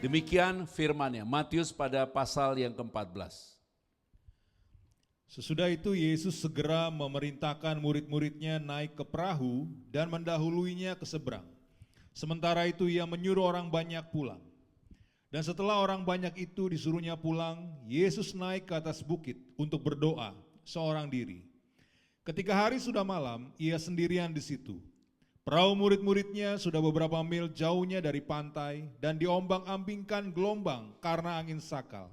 Demikian firman-Nya, Matius pada pasal yang ke-14. Sesudah itu Yesus segera memerintahkan murid-muridnya naik ke perahu dan mendahuluinya ke seberang. Sementara itu ia menyuruh orang banyak pulang. Dan setelah orang banyak itu disuruhnya pulang, Yesus naik ke atas bukit untuk berdoa seorang diri. Ketika hari sudah malam, ia sendirian di situ. Perahu murid-muridnya sudah beberapa mil jauhnya dari pantai dan diombang-ambingkan gelombang karena angin sakal.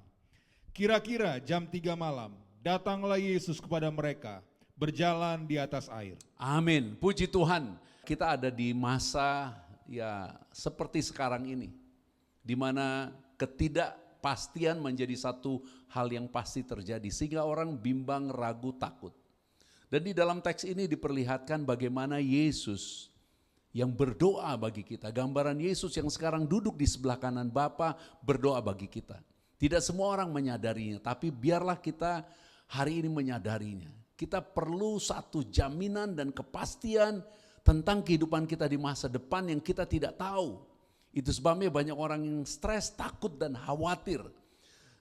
Kira-kira jam 3 malam, datanglah Yesus kepada mereka, berjalan di atas air. Amin, puji Tuhan. Kita ada di masa seperti sekarang ini, di mana ketidakpastian menjadi satu hal yang pasti terjadi, sehingga orang bimbang, ragu, takut. Dan di dalam teks ini diperlihatkan bagaimana Yesus yang berdoa bagi kita, gambaran Yesus yang sekarang duduk di sebelah kanan Bapa berdoa bagi kita. Tidak semua orang menyadarinya, tapi biarlah kita hari ini menyadarinya. Kita perlu satu jaminan dan kepastian tentang kehidupan kita di masa depan yang kita tidak tahu. Itu sebabnya banyak orang yang stres, takut dan khawatir.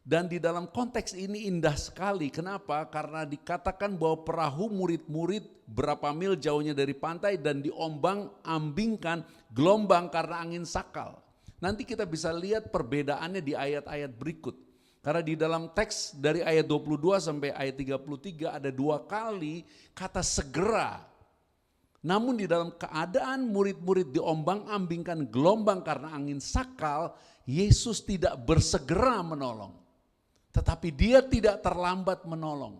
Dan di dalam konteks ini indah sekali. Kenapa? Karena dikatakan bahwa perahu murid-murid berapa mil jauhnya dari pantai dan diombang-ambingkan gelombang karena angin sakal. Nanti kita bisa lihat perbedaannya di ayat-ayat berikut. Karena di dalam teks dari ayat 22 sampai ayat 33 ada 2 kali kata segera. Namun di dalam keadaan murid-murid diombang-ambingkan gelombang karena angin sakal, Yesus tidak bersegera menolong. Tetapi dia tidak terlambat menolong.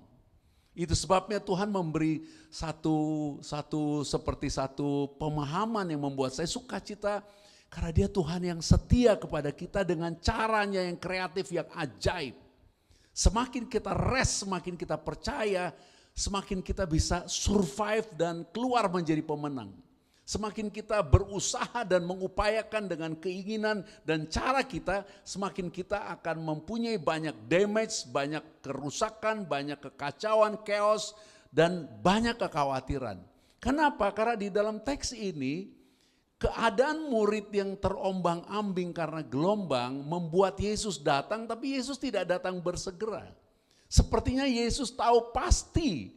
Itu sebabnya Tuhan memberi satu pemahaman yang membuat saya sukacita. Karena dia Tuhan yang setia kepada kita dengan caranya yang kreatif, yang ajaib. Semakin kita rest, semakin kita percaya, semakin kita bisa survive dan keluar menjadi pemenang. Semakin kita berusaha dan mengupayakan dengan keinginan dan cara kita, semakin kita akan mempunyai banyak damage, banyak kerusakan, banyak kekacauan, chaos, dan banyak kekhawatiran. Kenapa? Karena di dalam teks ini, keadaan murid yang terombang-ambing karena gelombang membuat Yesus datang, tapi Yesus tidak datang bersegera. Sepertinya Yesus tahu pasti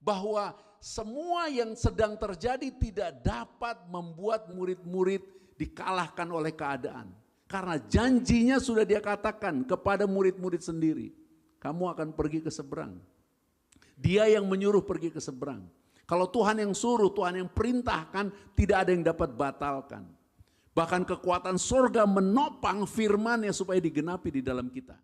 bahwa semua yang sedang terjadi tidak dapat membuat murid-murid dikalahkan oleh keadaan. Karena janjinya sudah dia katakan kepada murid-murid sendiri, kamu akan pergi ke seberang. Dia yang menyuruh pergi ke seberang. Kalau Tuhan yang suruh, Tuhan yang perintahkan, tidak ada yang dapat batalkan. Bahkan kekuatan surga menopang firman-Nya supaya digenapi di dalam kita.